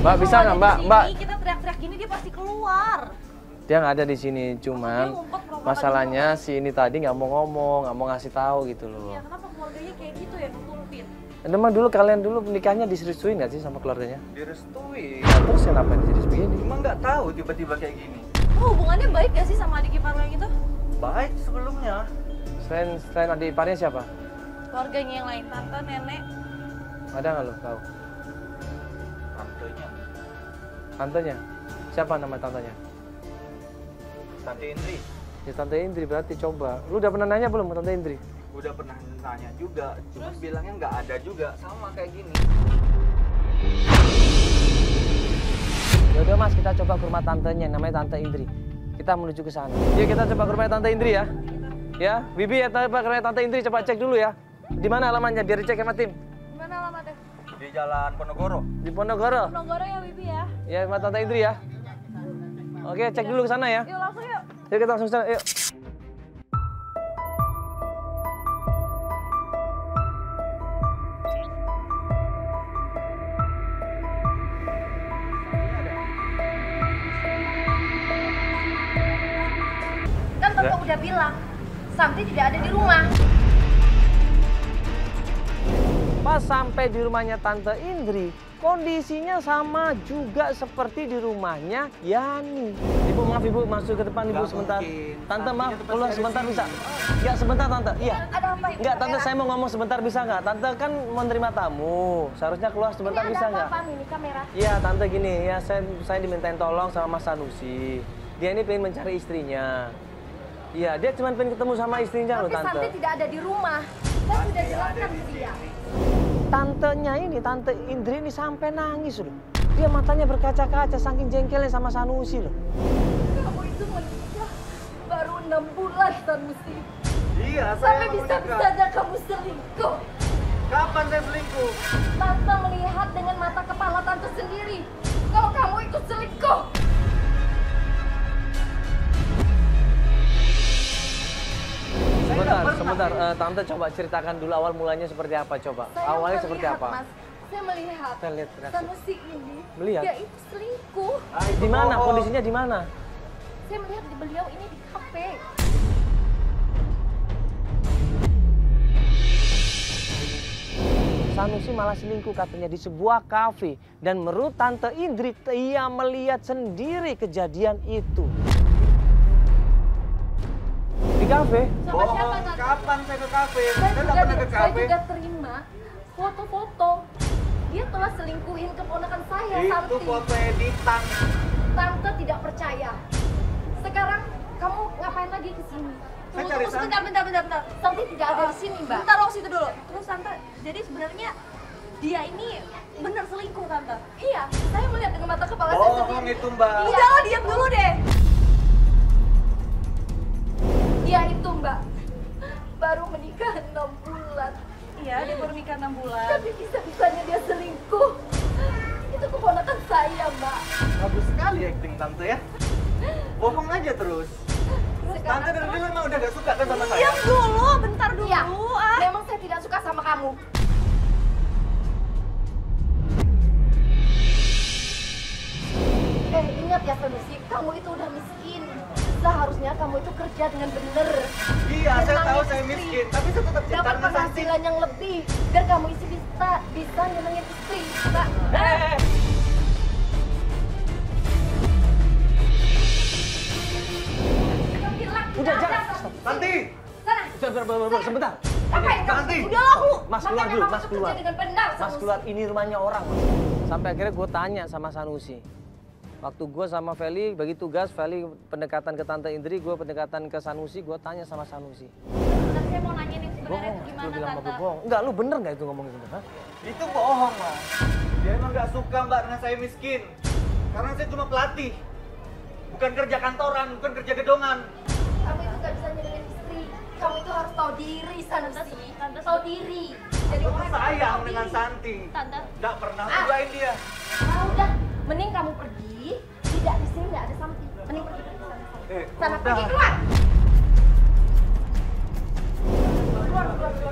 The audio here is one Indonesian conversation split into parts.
Mbak bisa nggak Mbak? Mbak. Kita teriak-teriak gini dia pasti keluar. Dia nggak ada di sini, cuman masalahnya si ini tadi nggak mau ngomong, nggak mau ngasih tahu gitu loh. Iya, kenapa keluarganya kayak gitu ya, nutupin? Emang dulu kalian dulu nikahnya direstuin nggak sih sama keluarganya? Direstuin. Nah, terus kenapa jadi begini? Cuma nggak tahu tiba-tiba kayak gini. Oh, hubungannya baik gak sih sama adik ipar yang itu? Baik sebelumnya. Selain adik iparnya siapa? Keluarganya yang lain, tante, nenek. Ada nggak lo tahu? Tantenya. Tantenya? Siapa nama tantenya? Tante Indri. Ya Tante Indri berarti coba. Lu udah pernah nanya belum ke Tante Indri? Udah pernah nanya juga, cuma bilangnya nggak ada juga, sama kayak gini. Ya udah Mas, kita coba ke rumah tantenya, namanya Tante Indri. Kita menuju ke sana. Yuk kita coba ke rumah Tante Indri ya. Ya, Bibi ya coba ke rumah Tante Indri, coba cek dulu ya. Di mana alamannya biar dicek sama tim. Di mana alamatnya? Di Jalan Ponorogo. Di Ponorogo. Ponorogo ya, Bibi ya. Ya, rumah Tante Indri ya. Oke, cek dulu ke sana ya. Yuk langsung yuk. Yuk kita langsung ke sana, yuk. Kan Tante udah bilang, Santi tidak ada di rumah. Pas sampai di rumahnya Tante Indri, kondisinya sama juga seperti di rumahnya Yani. Ibu maaf Ibu, masuk ke depan Ibu Nggak sebentar. mungkin. Tante maaf, Santinya keluar tetap sebentar ada di bisa? sini. Ya sebentar Tante, iya. Ada apa ini? Enggak, Tante saya mau ngomong sebentar bisa nggak? Tante kan mau nerima tamu, seharusnya keluar sebentar Ini bisa ada nggak? apa-apa ini kamera? Iya Tante gini, ya saya dimintain tolong sama Mas Sanusi. Dia ini pengen mencari istrinya. Iya, dia cuma pengen ketemu sama istrinya loh Tapi Tante. Santi tidak ada di rumah. Saya sudah jelaskan ke dia. Tantenya ini, Tante Indri ini sampai nangis loh. Dia matanya berkaca-kaca saking jengkelnya sama Sanusi loh. Kamu itu menikah baru 6 bulan, Sanusi. Iya, saya Sampai mau nikah. bisa-bisanya kamu selingkuh. Kapan saya selingkuh? Tante melihat dengan mata kepala Tante sendiri kalau kamu itu selingkuh. Sebentar, Tante coba ceritakan dulu awal mulanya seperti apa coba. Saya Awalnya melihat, seperti apa? Mas. Saya melihat Kita lihat reaksi. Sanusi ini, Melihat? dia itu selingkuh. Di mana? Kondisinya di mana? Saya melihat beliau ini di kafe. Sanusi malah selingkuh katanya di sebuah kafe. Dan menurut Tante Indri, ia melihat sendiri kejadian itu. Di kafe? Sama siapa, Bohong, Tante? kapan saya ke kafe? Saya Saya nggak pernah ke saya kafe. juga terima foto-foto. Dia telah selingkuhin keponakan saya, Itu Santi. foto editan. Tante tidak percaya. Sekarang kamu ngapain lagi ke sini? Saya cari Santi. Bentar. Santi tidak ada di sini, Mbak. Bentar, situ dulu. Terus Tante, jadi sebenarnya dia ini bener selingkuh, Tante. Iya, saya melihat dengan mata kepala saya Bohong sendiri. itu Mbak. Udah lo diam dulu deh. Dia itu, Mbak, baru menikah 6 bulan. Iya, dia baru nikah 6 bulan. Tapi bisa-bisanya dia selingkuh. Itu keponakan saya, Mbak. Bagus sekali acting Tante ya. Bohong aja terus. Tante dari dulu emang udah gak suka kan sama saya? Diam dulu, bentar dulu. Iya, Ah. memang saya tidak suka sama kamu. Ingat ya, Sanusi, kamu itu udah miskin. Seharusnya kamu itu kerja dengan benar. Iya, saya Nyenangin tahu saya istri. miskin, tapi saya tetap cinta Dapat sama Santi. penghasilan yang lebih, biar kamu isi bisa nyenengin istri, Mbak. Udah, jangan. Santi! Sebentar. Ngapain kamu? Santi! Udah lah, Bu. Mas keluar Makanya dulu, kamu Mas tuh keluar. kerja dengan benar, Mas Sanusi. keluar, ini rumahnya orang. Sampai akhirnya gue tanya sama Sanusi. Waktu gue sama Feli bagi tugas, Feli pendekatan ke Tante Indri, gue pendekatan ke Sanusi, gue tanya sama Sanusi. Tante, saya mau nanya nih sebenarnya Bohong, itu lu gimana, bilang Tante? Mbak bohong. Enggak, lu bener nggak itu ngomong gitu? Hah? Itu bohong, Mas. Dia emang gak suka Mbak dengan saya miskin. Karena saya cuma pelatih. Bukan kerja kantoran, bukan kerja gedongan. Kamu itu gak bisa nyenengin istri. Kamu itu harus tahu diri, Sanusi. Tante, Tahu diri. Jadi Aku orang yang sayang tahu dengan diri. Santi. Tante. Gak pernah ngeduain dia. Ah, udah, mending kamu pergi. Tidak, di sini nggak ada Santi. Mending pergi dari sana. Sana Udah. pergi keluar. Keluar.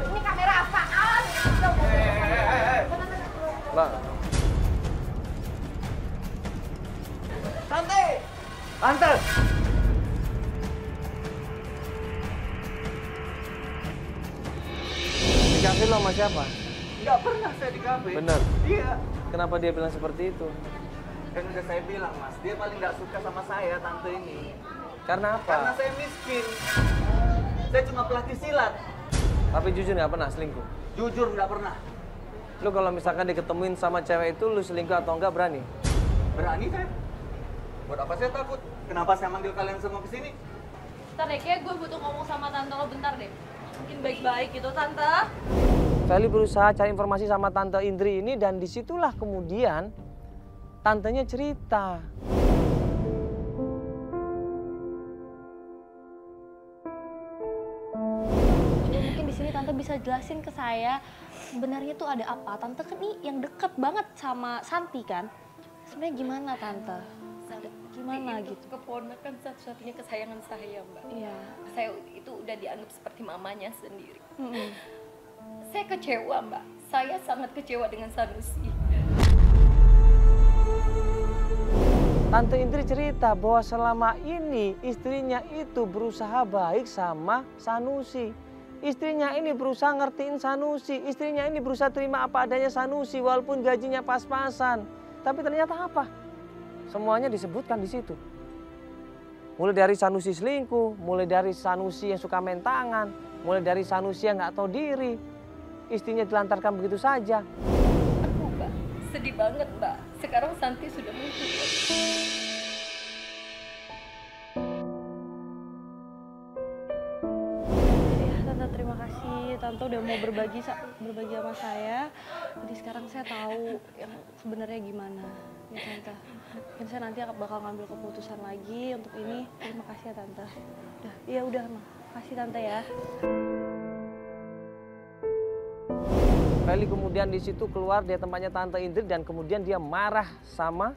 Ini kamera apaan? Udah. Sana, keluar. Mbak. Tante! Di kafe lo sama siapa? Nggak pernah saya di kafe. Bener? Iya. Kenapa dia bilang seperti itu? Kan udah saya bilang, Mas, dia paling nggak suka sama saya, tante ini. Karena apa? Karena saya miskin. Saya cuma pelatih silat. Tapi jujur nggak pernah selingkuh. Jujur nggak pernah. Lu kalau misalkan diketemuin sama cewek itu, lu selingkuh atau enggak berani? Berani saya? Buat apa saya takut? Kenapa saya manggil kalian semua ke sini? Ntar deh, kayak gue butuh ngomong sama tante lo bentar deh. Mungkin baik-baik gitu, tante. Feli berusaha cari informasi sama Tante Indri ini dan disitulah kemudian tantenya cerita. Coba mungkin di sini tante bisa jelasin ke saya sebenarnya tuh ada apa? Tante kan nih yang deket banget sama Santi kan? Sebenarnya gimana tante? Gimana Itu gitu? keponakan satu-satunya kesayangan saya, Mbak. Iya. Saya itu udah dianggap seperti mamanya sendiri. Mm-mm. Saya kecewa, Mbak. Saya sangat kecewa dengan Sanusi. Tante Indri cerita bahwa selama ini istrinya itu berusaha baik sama Sanusi. Istrinya ini berusaha ngertiin Sanusi. Istrinya ini berusaha terima apa adanya Sanusi walaupun gajinya pas-pasan. Tapi ternyata apa? Semuanya disebutkan di situ. Mulai dari Sanusi selingkuh, mulai dari Sanusi yang suka main tangan, mulai dari Sanusi yang nggak tahu diri. Istrinya dilantarkan begitu saja. Aku, Mbak, sedih banget, Mbak. Sekarang Santi sudah muncul. Ya, tante terima kasih. Tante udah mau berbagi sama saya. Jadi sekarang saya tahu yang sebenarnya gimana. Ya tante. Dan saya nanti bakal ngambil keputusan lagi untuk ini. Terima kasih ya tante. Udah, iya udah mah. Kasih tante ya. Feli kemudian di situ keluar dari tempatnya Tante Indri dan kemudian dia marah sama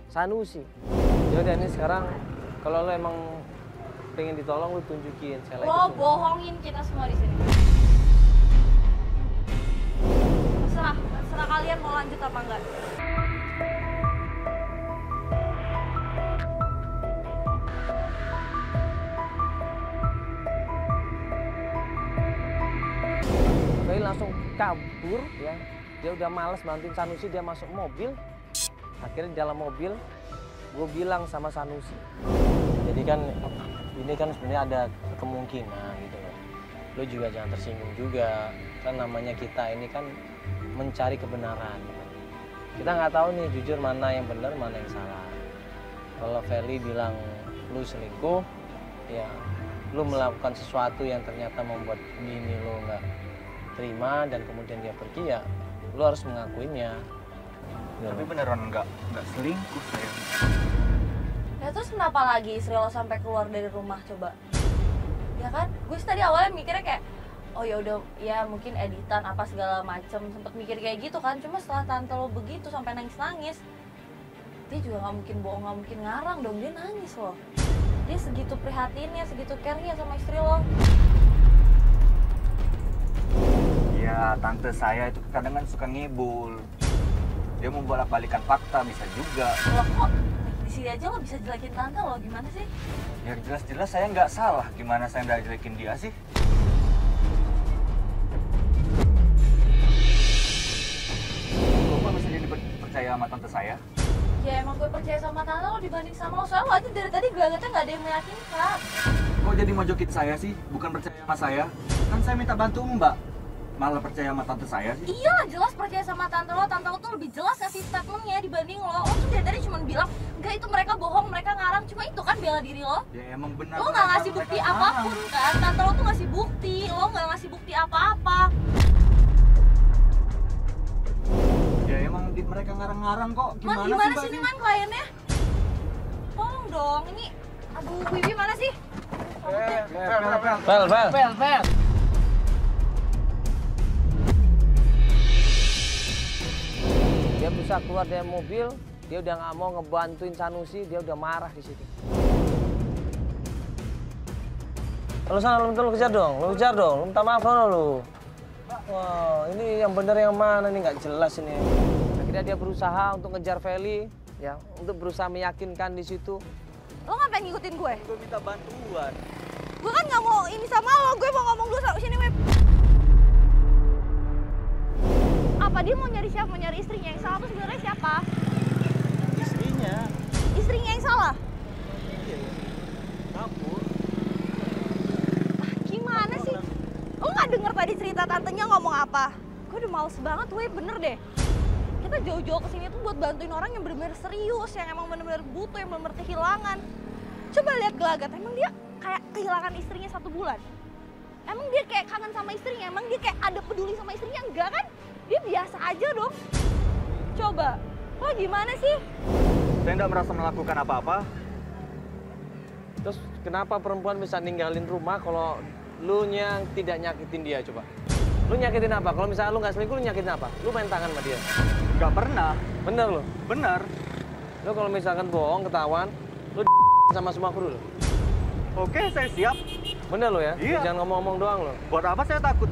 Sanusi. Yaudah ini sekarang kalau lo emang pengen ditolong lo tunjukin. Saya Lo bohongin kita semua di sini. Terserah kalian mau lanjut apa enggak. Feli langsung kabur ya. Dia udah males bantuin Sanusi, dia masuk mobil. Akhirnya di dalam mobil gue bilang sama Sanusi. Jadi kan ini kan sebenarnya ada kemungkinan gitu loh. Lo juga jangan tersinggung juga. Kan namanya kita ini kan mencari kebenaran. Kita nggak tahu nih jujur mana yang benar, mana yang salah. Kalau Feli bilang lu selingkuh, ya lu melakukan sesuatu yang ternyata membuat bini lu nggak terima dan kemudian dia pergi, ya lu harus mengakuinya. Tapi beneran nggak selingkuh saya. Ya terus kenapa lagi istri lo sampai keluar dari rumah coba? Ya kan? Gue tadi awalnya mikirnya kayak oh ya udah ya mungkin editan apa segala macem, sempet mikir kayak gitu kan. Cuma setelah tante lo begitu sampai nangis-nangis, dia juga nggak mungkin bohong, nggak mungkin ngarang dong, dia nangis loh. Dia segitu prihatinnya, segitu care-nya sama istri lo. Ya, tante saya itu kadang kan suka ngibul. Dia mau bolak-balikan fakta, bisa juga. Lo kok di sini aja lo bisa jelekin tante lo, gimana sih? Ya jelas-jelas saya nggak salah. Gimana saya nggak jelekin dia sih? Kok bisa jadi percaya sama tante saya? Ya emang gue percaya sama tante lo dibanding sama lo. Soalnya lo aja dari tadi gue ngeliatnya nggak ada yang meyakinkan. Kok jadi mau jokin saya sih? Bukan percaya sama saya? Kan saya minta bantu Mbak. Malah percaya sama tante saya sih? Iya jelas percaya sama tante lo tuh lebih jelas ngasih statementnya dibanding lo. Lo tuh dari tadi cuma bilang, enggak itu mereka bohong, mereka ngarang. Cuma itu kan bela diri lo. Ya emang benar. Lo nggak ngasih bukti apapun kan, tante lo tuh ngasih bukti. Lo nggak ngasih bukti apa-apa. Ya emang mereka ngarang-ngarang kok. Man, gimana sih ini Man kliennya? Tolong dong, ini aduh Bibi mana sih? Fel. Dia berusaha keluar dari mobil, dia udah nggak mau ngebantuin Sanusi, dia udah marah di situ. Lu sana, lu kejar dong, lu minta maaf dong lu. Wah, ini yang bener yang mana nih, nggak jelas ini. Akhirnya dia berusaha untuk ngejar Feli, ya, untuk berusaha meyakinkan di situ Lo ngapain ngikutin gue? Gue minta bantuan. Gue kan nggak mau ini sama lo, gue mau ngomong dulu sama sini, Web. Apa dia mau nyari siapa? Mau nyari istrinya yang salah tuh sebenarnya siapa? Istrinya. Istrinya yang salah? Iya. Kabur. Gimana sih? Lo nggak denger tadi cerita tantenya ngomong apa? Gue udah males banget, Web, bener deh. Kita jauh-jauh kesini tuh buat bantuin orang yang bener-bener serius, yang emang bener-bener butuh, yang bener-bener kehilangan. Coba lihat Gelagat, emang dia kayak kehilangan istrinya 1 bulan. Emang dia kayak kangen sama istrinya, emang dia kayak ada peduli sama istrinya, enggak kan? Dia biasa aja dong. Coba, lo gimana sih? Saya nggak merasa melakukan apa-apa. Terus kenapa perempuan bisa ninggalin rumah kalau lu yang tidak nyakitin dia coba? Lu nyakitin apa? Kalau misalnya lu nggak selingkuh, lu nyakitin apa? Lu main tangan sama dia? Nggak pernah. Bener lu? Bener. Lu kalau misalkan bohong, ketahuan, lu sama semua kru lu. Oke, saya siap. Bener lu ya? Iya. Jangan ngomong-ngomong doang lu. Buat apa saya takut?